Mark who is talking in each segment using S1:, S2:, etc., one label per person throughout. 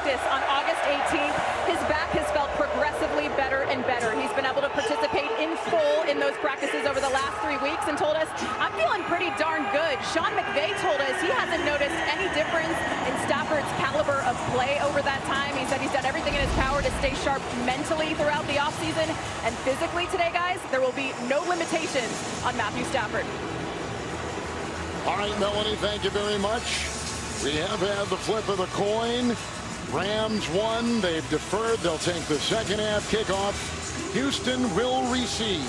S1: practice on August 18th, his back has felt progressively better and better. He's been able to participate in full in those practices over the last 3 weeks and told us, I'm feeling pretty darn good. Sean McVay told us he hasn't noticed any difference in Stafford's caliber of play over that time. He said he's done everything in his power to stay sharp mentally throughout the offseason. And physically today, guys, there will be no limitations on Matthew Stafford.
S2: All right, Melanie, thank you very much. We have had the flip of the coin. Rams won. They've deferred. They'll take the second half kickoff. Houston will receive.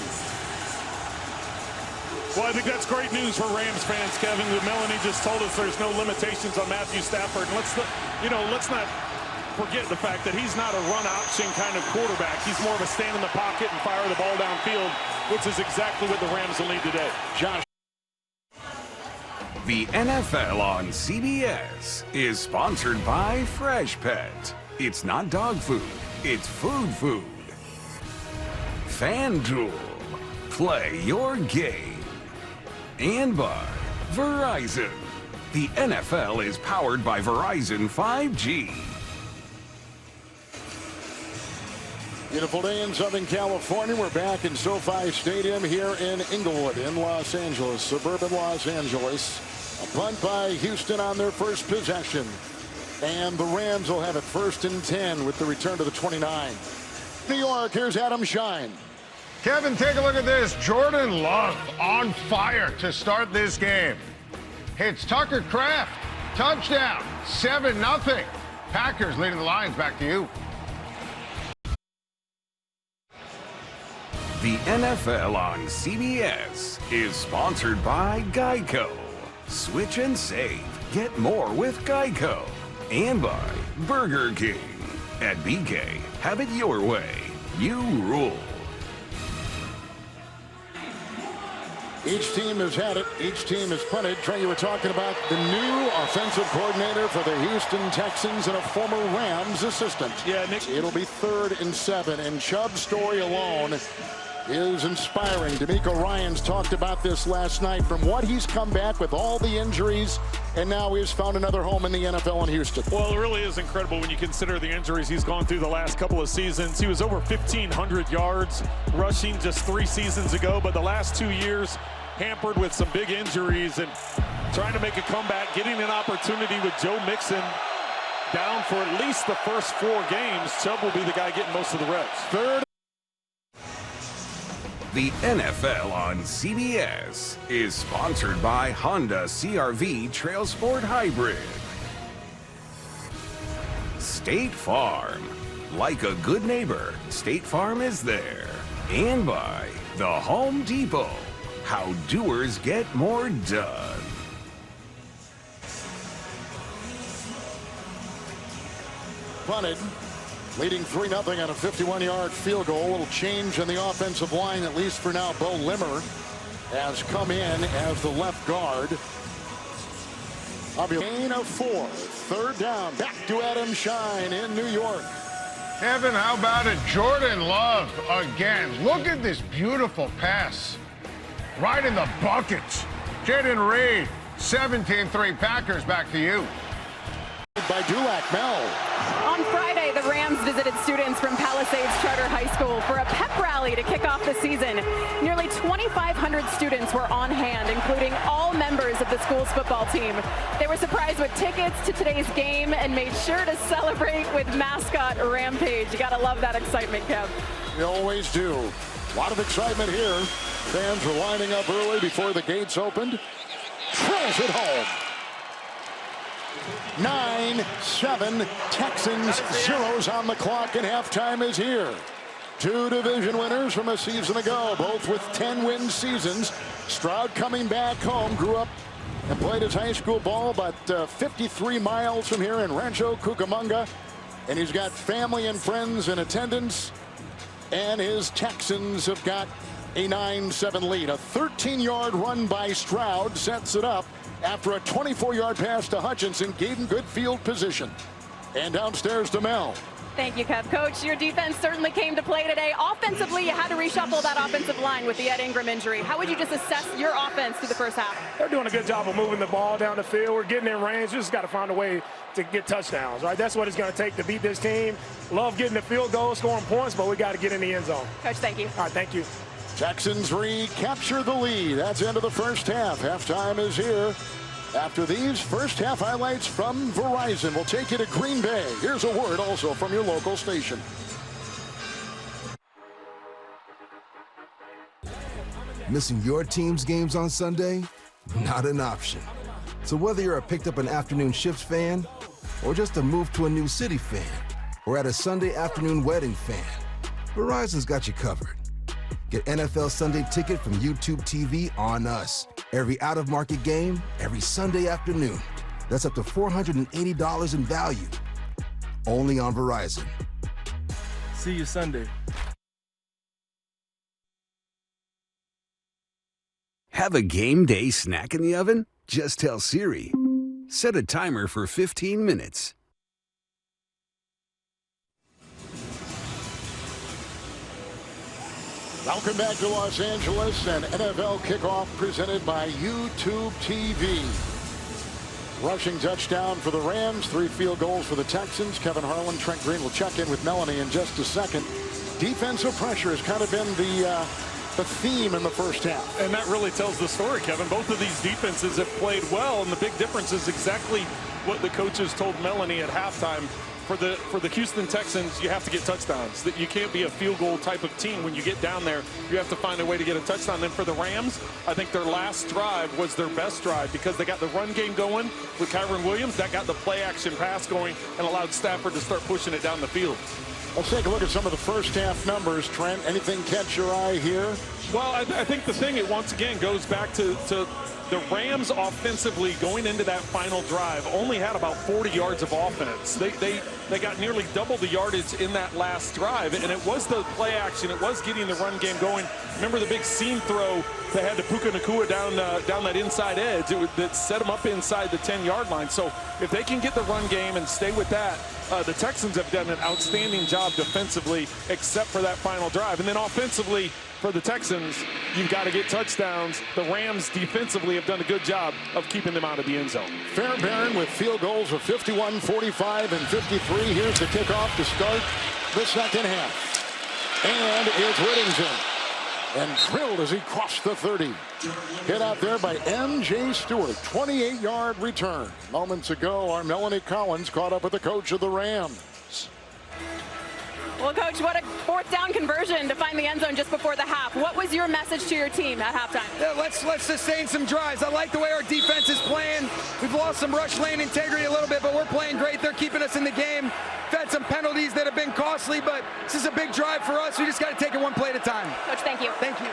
S3: Well, I think that's great news for Rams fans, Kevin. Melanie just told us there's no limitations on Matthew Stafford. And let's not forget the fact that he's not a run option kind of quarterback. He's more of a stand in the pocket and fire the ball downfield, which is exactly what the Rams will need today.
S2: Josh.
S4: The NFL on CBS is sponsored by Fresh Pet. It's not dog food, it's food food. FanDuel, play your game. And by Verizon. The NFL is powered by Verizon 5G.
S2: Beautiful day in Southern California. We're back in SoFi Stadium here in Inglewood in Los Angeles, suburban Los Angeles. A punt by Houston on their first possession. And the Rams will have it 1st and 10 with the return to the 29. New York, here's Adam Shine.
S5: Kevin, take a look at this. Jordan Love on fire to start this game. Hits Tucker Kraft. Touchdown. 7-0. Packers leading the Lions. Back to you.
S4: The NFL on CBS is sponsored by Geico. Switch and save. Get more with Geico. And by Burger King. At BK, have it your way. You rule.
S2: Each team has had it. Each team has punted. Trey, you were talking about the new offensive coordinator for the Houston Texans and a former Rams assistant.
S3: Yeah, Nick.
S2: It'll be 3rd and 7, and Chubb's story alone is inspiring. D'Amico Ryans talked about this last night, from what he's come back with all the injuries, and now he's found another home in the NFL in Houston.
S3: Well, it really is incredible when you consider the injuries he's gone through the last couple of seasons. He was over 1,500 yards rushing just 3 seasons ago, but the last 2 years hampered with some big injuries and trying to make a comeback, getting an opportunity with Joe Mixon down for at least the first 4 games. Chubb will be the guy getting most of the reps.
S2: 3rd.
S4: The NFL on CBS is sponsored by Honda CR-V Trail Sport Hybrid. State Farm. Like a good neighbor, State Farm is there. And by the Home Depot. How doers get more done.
S2: Punted. Leading 3-0 on a 51-yard field goal. A little change in the offensive line, at least for now. Bo Limmer has come in as the left guard. Gain of 4. 3rd down. Back to Adam Shine in New York.
S5: Kevin, how about it? Jordan Love again. Look at this beautiful pass. Right in the buckets. Jaden Reed, 17-3 Packers. Back to you.
S2: By Dulac. Mel.
S1: On Friday, the Rams visited students from Palisades Charter High School for a pep rally to kick off the season. Nearly 2,500 students were on hand, including all members of the school's football team. They were surprised with tickets to today's game and made sure to celebrate with mascot Rampage. You gotta love that excitement, Kev.
S2: You always do. A lot of excitement here. Fans were lining up early before the gates opened. Trills it home. 9-7 Texans, zeros on the clock, and halftime is here. 2 division winners from a season ago, both with 10-win seasons. Stroud coming back home, grew up and played his high school ball about 53 miles from here in Rancho Cucamonga. And he's got family and friends in attendance. And his Texans have got a 9-7 lead. A 13-yard run by Stroud sets it up after a 24-yard pass to Hutchinson gave him good field position. And downstairs to Mel.
S1: Thank you, Kev. Coach, your defense certainly came to play today. Offensively, you had to reshuffle that offensive line with the Ed Ingram injury. How would you just assess your offense through the first half?
S6: They're doing a good job of moving the ball down the field. We're getting in range. We just got to find a way to get touchdowns, right? That's what it's going to take to beat this team. Love getting the field goal, scoring points, but we got to get in the end zone.
S1: Coach, thank you.
S6: All right, thank you.
S2: Texans recapture the lead. That's into the first half. Halftime is here. After these first half highlights from Verizon, we'll take you to Green Bay. Here's a word also from your local station.
S7: Missing your team's games on Sunday? Not an option. So whether you're a picked up an afternoon shifts fan, or just a move to a new city fan, or at a Sunday afternoon wedding fan, Verizon's got you covered. Get NFL Sunday Ticket from YouTube TV on us. Every out-of-market game, every Sunday afternoon. That's up to $480 in value. Only on Verizon.
S8: See you Sunday.
S4: Have a game day snack in the oven? Just tell Siri. Set a timer for 15 minutes.
S2: Welcome back to Los Angeles and NFL kickoff presented by YouTube TV. Rushing touchdown for the Rams, 3 field goals for the Texans. Kevin Harlan, Trent Green will check in with Melanie in just a second. Defensive pressure has kind of been the theme in the first half.
S3: And that really tells the story, Kevin. Both of these defenses have played well, and the big difference is exactly what the coaches told Melanie at halftime. For the Houston Texans, you have to get touchdowns. That you can't be a field goal type of team. When you get down there, you have to find a way to get a touchdown. Then for the Rams, I think their last drive was their best drive because they got the run game going with Kyron Williams. That got the play action pass going and allowed Stafford to start pushing it down the field.
S2: Let's take a look at some of the first half numbers. Trent, anything catch your eye here?
S3: Well, I think the thing, it once again goes back to the Rams offensively going into that final drive only had about 40 yards of offense. They got nearly double the yardage in that last drive, and it was the play action. It was getting the run game going. Remember the big seam throw they had to Puka Nacua down that inside edge that set them up inside the 10-yard line. So if they can get the run game and stay with that, the Texans have done an outstanding job defensively, except for that final drive. And then offensively, for the Texans, you've got to get touchdowns. The Rams defensively have done a good job of keeping them out of the end zone.
S2: Fairbairn with field goals of 51, 45, and 53. Here's the kickoff to start the second half. And it's Whittington. And drilled as he crossed the 30. Hit out there by M.J. Stewart. 28-yard return. Moments ago, our Melanie Collins caught up with the coach of the Rams.
S1: Well, Coach, what a fourth down conversion to find the end zone just before the half. What was your message to your team at halftime?
S8: Yeah, let's sustain some drives. I like the way our defense is playing. We've lost some rush lane integrity a little bit, but we're playing great. They're keeping us in the game. We've had some penalties that have been costly, but this is a big drive for us. We just got to take it one play at a time.
S1: Coach, thank you.
S8: Thank you.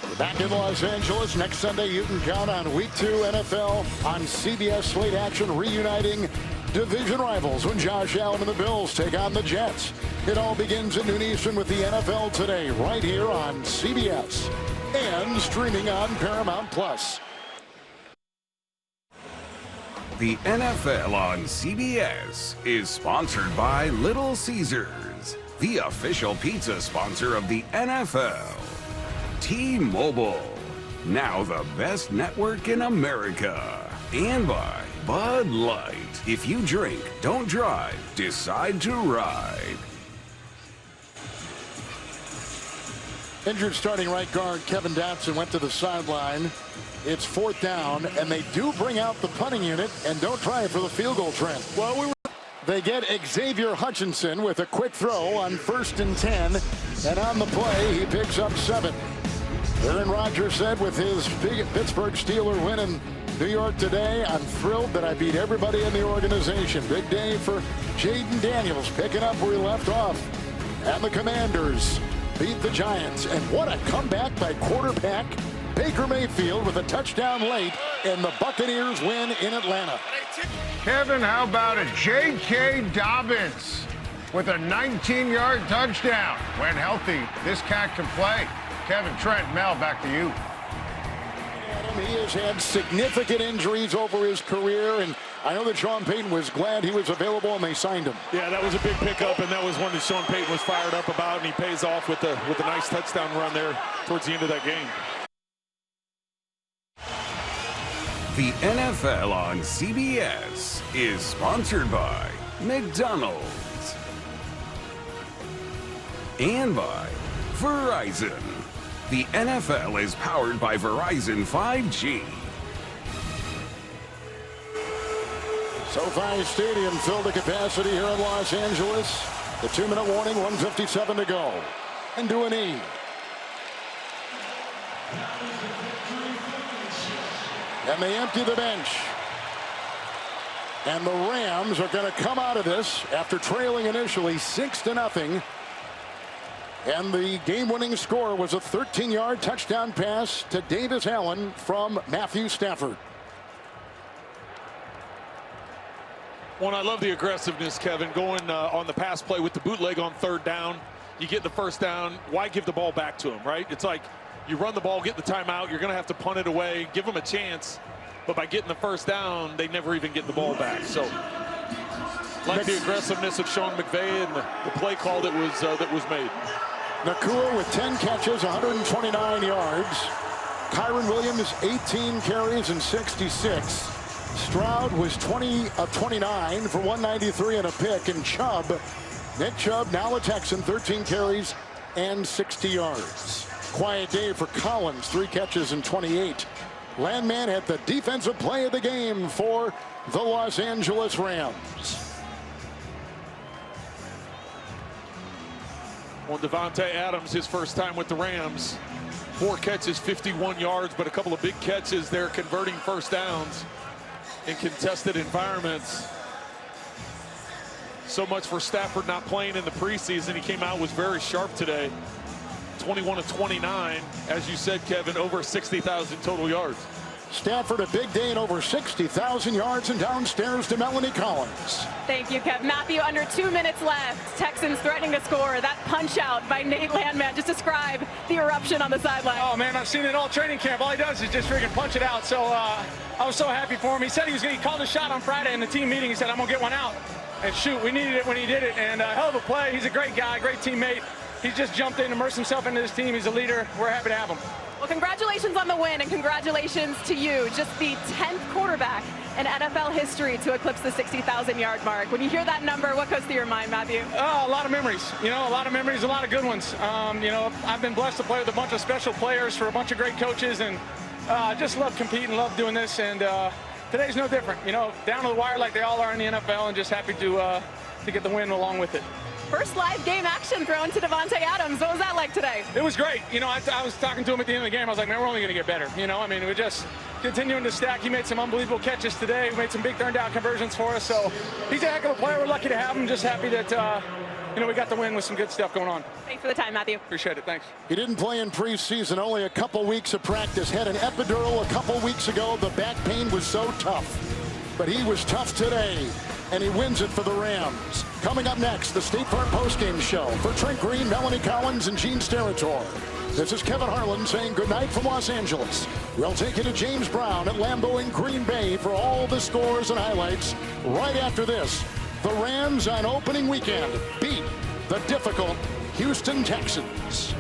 S2: We're back in Los Angeles. Next Sunday, you can count on Week 2 NFL on CBS slate action, reuniting division rivals when Josh Allen and the Bills take on the Jets. It all begins at noon Eastern with the NFL Today right here on CBS and streaming on Paramount+.
S4: The NFL on CBS is sponsored by Little Caesars, the official pizza sponsor of the NFL. T-Mobile, now the best network in America. And by Bud Light. If you drink, don't drive, decide to ride.
S2: Injured starting right guard Kevin Dotson went to the sideline. It's fourth down, and they do bring out the punting unit and don't try it for the field goal, Trent.
S3: Well,
S2: They get Xavier Hutchinson with a quick throw on 1st and 10, and on the play, he picks up 7. Aaron Rodgers said with his big Pittsburgh Steelers win in New York today, I'm thrilled that I beat everybody in the organization. Big day for Jaden Daniels, picking up where he left off. And the Commanders beat the Giants. And what a comeback by quarterback Baker Mayfield with a touchdown late, and the Buccaneers win in Atlanta.
S5: Kevin, how about it? J.K. Dobbins with a 19-yard touchdown. When healthy, this cat can play. Kevin, Trent, Mel, back to you.
S2: He has had significant injuries over his career, and I know that Sean Payton was glad he was available and they signed him.
S3: Yeah, that was a big pickup, and that was one that Sean Payton was fired up about, and he pays off with a nice touchdown run there towards the end of that game.
S4: The NFL on CBS is sponsored by McDonald's and by Verizon. The NFL is powered by Verizon 5G.
S2: SoFi Stadium filled to capacity here in Los Angeles. The 2-minute warning, 1:57 to go. And do an E. And they empty the bench. And the Rams are going to come out of this after trailing initially 6-0. And the game-winning score was a 13-yard touchdown pass to Davis Allen from Matthew Stafford.
S3: Well, I love the aggressiveness, Kevin, going on the pass play with the bootleg on 3rd down. You get the 1st down. Why give the ball back to him, right? It's like you run the ball, get the timeout. You're going to have to punt it away, give them a chance. But by getting the 1st down, they never even get the ball back. So, like the aggressiveness of Sean McVay and the play call that was made.
S2: Nakua with 10 catches, 129 yards. Kyron Williams, 18 carries and 66. Stroud was 20 of 29 for 193 and a pick. And Nick Chubb, now a Texan, 13 carries and 60 yards. Quiet day for Collins, 3 catches and 28. Landman had the defensive play of the game for the Los Angeles Rams.
S3: Well, Devontae Adams, his first time with the Rams. 4 catches, 51 yards, but a couple of big catches there, converting 1st downs in contested environments. So much for Stafford not playing in the preseason. He came out, was very sharp today. 21 of 29, as you said, Kevin, over 60,000 total yards.
S2: Stafford, a big day and over 60,000 yards, and downstairs to Melanie Collins.
S1: Thank you, Kev. Matthew, under 2 minutes left. Texans threatening to score. That punch out by Nate Landman. Just describe the eruption on the sideline.
S9: Oh, man, I've seen it all training camp. All he does is just freaking punch it out. So I was so happy for him. He said he called a shot on Friday in the team meeting. He said, I'm going to get one out. And shoot, we needed it when he did it. And hell of a play. He's a great guy, great teammate. He's just jumped in, immersed himself into this team. He's a leader. We're happy to have him.
S1: Well, congratulations on the win, and congratulations to you. Just the 10th quarterback in NFL history to eclipse the 60,000-yard mark. When you hear that number, what goes through your mind, Matthew?
S9: Oh, a lot of memories. You know, a lot of memories, a lot of good ones. You know, I've been blessed to play with a bunch of special players for a bunch of great coaches, and I just love competing, love doing this, and today's no different. You know, down to the wire like they all are in the NFL, and just happy to get the win along with it.
S1: First live game action thrown to Devontae Adams. What was that like today?
S9: It was great. You know, I was talking to him at the end of the game. I was like, man, we're only going to get better. You know, I mean, we're just continuing to stack. He made some unbelievable catches today. We made some big turn down conversions for us. So he's a heck of a player. We're lucky to have him. Just happy that, you know, we got the win with some good stuff going on.
S1: Thanks for the time, Matthew.
S9: Appreciate it. Thanks.
S2: He didn't play in preseason, only a couple weeks of practice. Had an epidural a couple weeks ago. The back pain was so tough. But he was tough today, and he wins it for the Rams. Coming up next, the State Farm postgame show. For Trent Green, Melanie Collins, and Gene Steratore. This is Kevin Harlan saying goodnight from Los Angeles. We'll take you to James Brown at Lambeau in Green Bay for all the scores and highlights. Right after this, the Rams on opening weekend beat the difficult Houston Texans.